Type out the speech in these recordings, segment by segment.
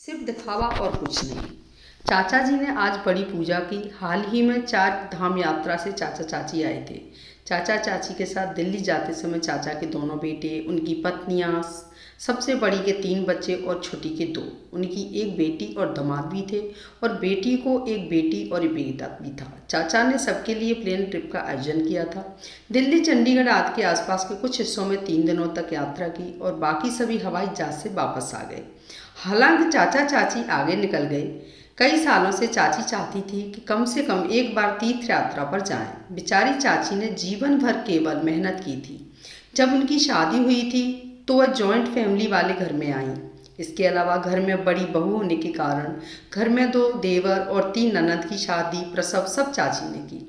सिर्फ दिखावा और कुछ नहीं। चाचा जी ने आज बड़ी पूजा की। हाल ही में 4 धाम यात्रा से चाचा चाची आए थे। चाचा चाची के साथ दिल्ली जाते समय चाचा के दोनों बेटे, उनकी पत्नियां, सबसे बड़ी के 3 बच्चे और छोटी के 2, उनकी एक बेटी और दामाद भी थे, और बेटी को एक बेटी और एक बेटा भी था। चाचा ने सबके लिए प्लेन ट्रिप का आयोजन किया था। दिल्ली चंडीगढ़ आदि के आसपास के कुछ हिस्सों में 3 दिनों तक यात्रा की और बाकी सभी हवाई जहाज से वापस आ गए। हालांकि चाचा चाची आगे निकल गए। कई सालों से चाची चाहती थी कि कम से कम एक बार तीर्थ यात्रा पर जाएं। बेचारी चाची ने जीवन भर केवल मेहनत की थी। जब उनकी शादी हुई थी तो वह जॉइंट फैमिली वाले घर में आई। इसके अलावा घर में बड़ी बहू होने के कारण घर में 2 देवर और 3 ननद की शादी प्रसव सब चाची ने की।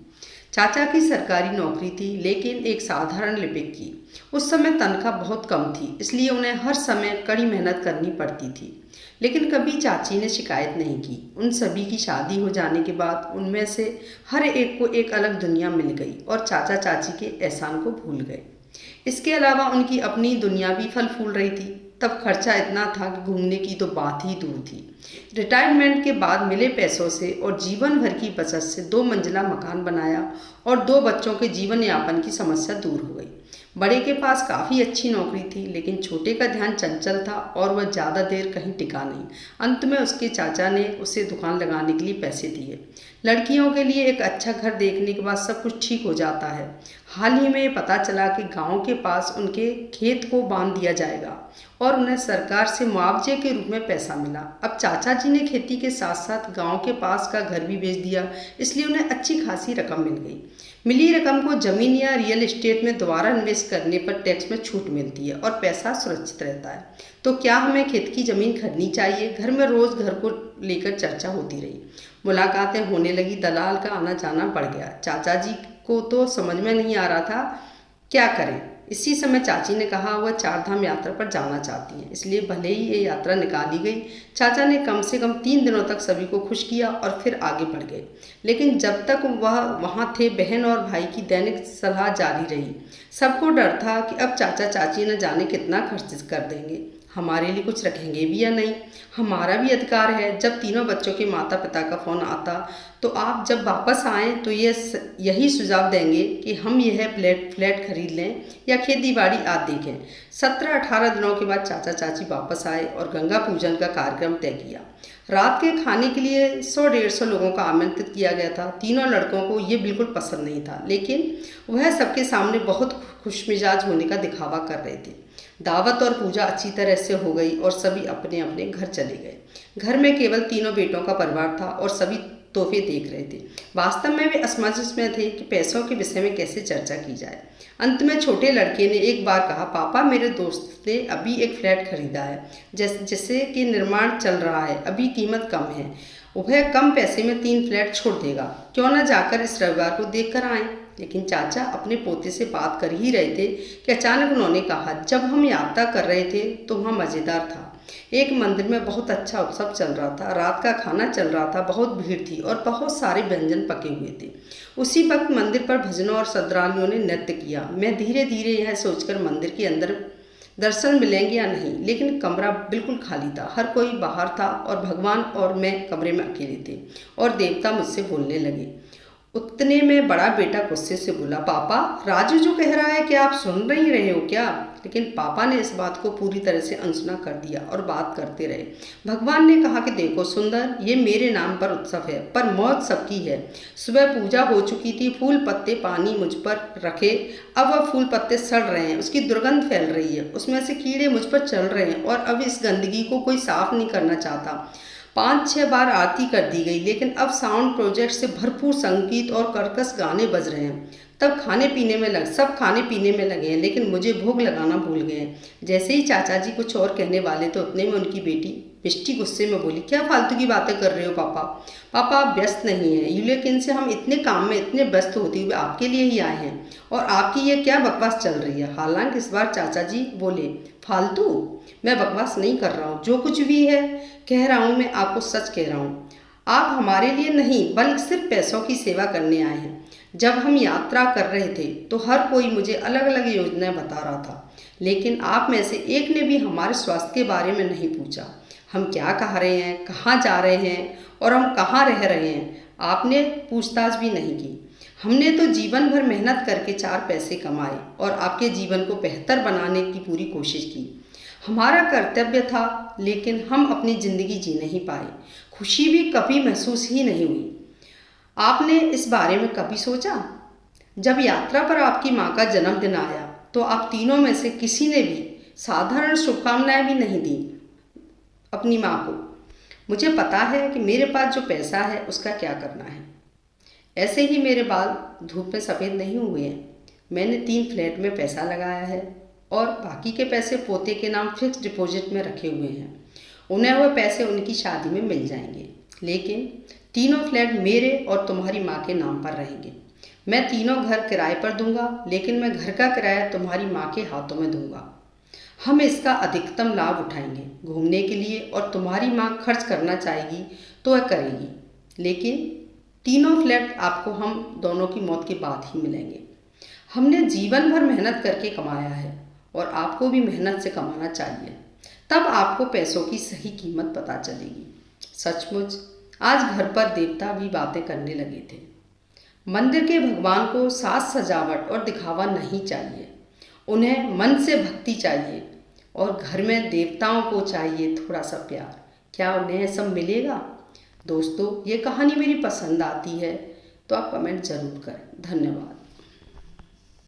चाचा की सरकारी नौकरी थी, लेकिन एक साधारण लिपिक की। उस समय तनख्वाह बहुत कम थी, इसलिए उन्हें हर समय कड़ी मेहनत करनी पड़ती थी। लेकिन कभी चाची ने शिकायत नहीं की। उन सभी की शादी हो जाने के बाद उनमें से हर एक को एक अलग दुनिया मिल गई और चाचा चाची के एहसान को भूल गए। इसके अलावा उनकी अपनी दुनिया भी फल फूल रही थी। तब खर्चा इतना था कि घूमने की तो बात ही दूर थी। रिटायरमेंट के बाद मिले पैसों से और जीवन भर की बचत से 2 मंजिला मकान बनाया और 2 बच्चों के जीवन यापन की समस्या दूर हो गई। बड़े के पास काफ़ी अच्छी नौकरी थी, लेकिन छोटे का ध्यान चंचल था और वह ज़्यादा देर कहीं टिका नहीं। अंत में उसके चाचा ने उसे दुकान लगाने के लिए पैसे दिए। लड़कियों के लिए एक अच्छा घर देखने के बाद सब कुछ ठीक हो जाता है। हाल ही में पता चला कि गांव के पास उनके खेत को बांध दिया जाएगा और उन्हें सरकार से मुआवजे के रूप में पैसा मिला। अब चाचा जी ने खेती के साथ साथ गांव के पास का घर भी बेच दिया, इसलिए उन्हें अच्छी खासी रकम मिल गई। मिली रकम को जमीन या रियल एस्टेट में दोबारा इन्वेस्ट करने पर टैक्स में छूट मिलती है और पैसा सुरक्षित रहता है। तो क्या हमें खेत की ज़मीन खरीदनी चाहिए? घर में रोज़ घर को लेकर चर्चा होती रही। मुलाकातें होने लगी, दलाल का आना जाना बढ़ गया। चाचा जी को तो समझ में नहीं आ रहा था क्या करें। इसी समय चाची ने कहा वह 4 धाम यात्रा पर जाना चाहती हैं, इसलिए भले ही ये यात्रा निकाली गई। चाचा ने कम से कम 3 दिनों तक सभी को खुश किया और फिर आगे बढ़ गए। लेकिन जब तक वह वहाँ थे, बहन और भाई की दैनिक सलाह जारी रही। सबको डर था कि अब चाचा चाची न जाने कितना खर्च कर देंगे, हमारे लिए कुछ रखेंगे भी या नहीं। हमारा भी अधिकार है। जब तीनों बच्चों के माता पिता का फ़ोन आता तो आप जब वापस आएँ तो यही सुझाव देंगे कि हम यह फ्लैट खरीद लें या खेती बाड़ी आदि देखें। 17-18 दिनों के बाद चाचा चाची वापस आए और गंगा पूजन का कार्यक्रम तय किया। रात के खाने के लिए 100-150 लोगों का आमंत्रित किया गया था। तीनों लड़कों को ये बिल्कुल पसंद नहीं था, लेकिन वह सबके सामने बहुत खुशमिजाज होने का दिखावा कर रहे थे। दावत और पूजा अच्छी तरह से हो गई और सभी अपने अपने घर चले गए। घर में केवल तीनों बेटों का परिवार था और सभी तोहफे देख रहे थे। वास्तव में वे असमंजस में थे कि पैसों के विषय में कैसे चर्चा की जाए। अंत में छोटे लड़के ने एक बार कहा, पापा मेरे दोस्त ने अभी एक फ्लैट खरीदा है जिससे कि निर्माण चल रहा है, अभी कीमत कम है, वह कम पैसे में 3 फ्लैट छोड़ देगा, क्यों न जाकर इस रविवार को देख कर आएँ। लेकिन चाचा अपने पोते से बात कर ही रहे थे कि अचानक उन्होंने कहा, जब हम यात्रा कर रहे थे तो वहाँ मज़ेदार था। एक मंदिर में बहुत अच्छा उत्सव चल रहा था, रात का खाना चल रहा था, बहुत भीड़ थी और बहुत सारे व्यंजन पके हुए थे। उसी वक्त मंदिर पर भजनों और श्रद्धालुओं ने नृत्य किया। मैं धीरे धीरे यह सोचकर मंदिर के अंदर दर्शन मिलेंगे या नहीं, लेकिन कमरा बिल्कुल खाली था। हर कोई बाहर था और भगवान और मैं कमरे में अकेले थे और देवता मुझसे बोलने लगे। उतने में बड़ा बेटा गुस्से से बोला, पापा राजू जो कह रहा है क्या आप सुन नहीं रहे हो क्या? लेकिन पापा ने इस बात को पूरी तरह से अनसुना कर दिया और बात करते रहे। भगवान ने कहा कि देखो सुंदर, ये मेरे नाम पर उत्सव है, पर मौत सबकी है। सुबह पूजा हो चुकी थी, फूल पत्ते पानी मुझ पर रखे, अब वह फूल पत्ते सड़ रहे हैं, उसकी दुर्गंध फैल रही है, उसमें से कीड़े मुझ पर चल रहे हैं और अब इस गंदगी को कोई साफ नहीं करना चाहता। 5-6 बार आरती कर दी गई, लेकिन अब साउंड प्रोजेक्ट से भरपूर संगीत और कर्कश गाने बज रहे हैं। तब सब खाने पीने में लगे हैं, लेकिन मुझे भोग लगाना भूल गए हैं। जैसे ही चाचा जी कुछ और कहने वाले तो उतने में उनकी बेटी मिष्टी गुस्से में बोली, क्या फालतू की बातें कर रहे हो पापा? पापा आप व्यस्त नहीं हैं, लेकिन से हम इतने काम में इतने व्यस्त होते हुए आपके लिए ही आए हैं और आपकी ये क्या बकवास चल रही है। हालांकि इस बार चाचा जी बोले, फालतू? मैं बकवास नहीं कर रहा हूँ, जो कुछ भी है कह रहा हूँ, मैं आपको सच कह रहा हूँ। आप हमारे लिए नहीं बल्कि सिर्फ पैसों की सेवा करने आए हैं। जब हम यात्रा कर रहे थे तो हर कोई मुझे अलग अलग योजनाएं बता रहा था, लेकिन आप में से एक ने भी हमारे स्वास्थ्य के बारे में नहीं पूछा। हम क्या कह रहे हैं, कहाँ जा रहे हैं और हम कहाँ रह रहे हैं, आपने पूछताछ भी नहीं की। हमने तो जीवन भर मेहनत करके 4 पैसे कमाए और आपके जीवन को बेहतर बनाने की पूरी कोशिश की। हमारा कर्तव्य था, लेकिन हम अपनी ज़िंदगी जी नहीं पाए। खुशी भी कभी महसूस ही नहीं हुई। आपने इस बारे में कभी सोचा? जब यात्रा पर आपकी माँ का जन्मदिन आया तो आप तीनों में से किसी ने भी साधारण शुभकामनाएं भी नहीं दी अपनी माँ को। मुझे पता है कि मेरे पास जो पैसा है उसका क्या करना है। ऐसे ही मेरे बाल धूप में सफ़ेद नहीं हुए हैं। मैंने 3 फ्लैट में पैसा लगाया है और बाकी के पैसे पोते के नाम फिक्स डिपॉजिट में रखे हुए हैं। उन्हें वो पैसे उनकी शादी में मिल जाएंगे, लेकिन तीनों फ्लैट मेरे और तुम्हारी माँ के नाम पर रहेंगे। मैं तीनों घर किराए पर दूंगा, लेकिन मैं घर का किराया तुम्हारी माँ के हाथों में दूंगा। हम इसका अधिकतम लाभ उठाएंगे घूमने के लिए, और तुम्हारी माँ खर्च करना चाहेगी तो वह करेगी, लेकिन तीनों फ्लैट आपको हम दोनों की मौत के बाद ही मिलेंगे। हमने जीवन भर मेहनत करके कमाया है और आपको भी मेहनत से कमाना चाहिए, तब आपको पैसों की सही कीमत पता चलेगी। सचमुच आज घर पर देवता भी बातें करने लगे थे। मंदिर के भगवान को साज सजावट और दिखावा नहीं चाहिए, उन्हें मन से भक्ति चाहिए, और घर में देवताओं को चाहिए थोड़ा सा प्यार। क्या उन्हें सब मिलेगा? दोस्तों, ये कहानी मेरी पसंद आती है तो आप कमेंट ज़रूर करें। धन्यवाद।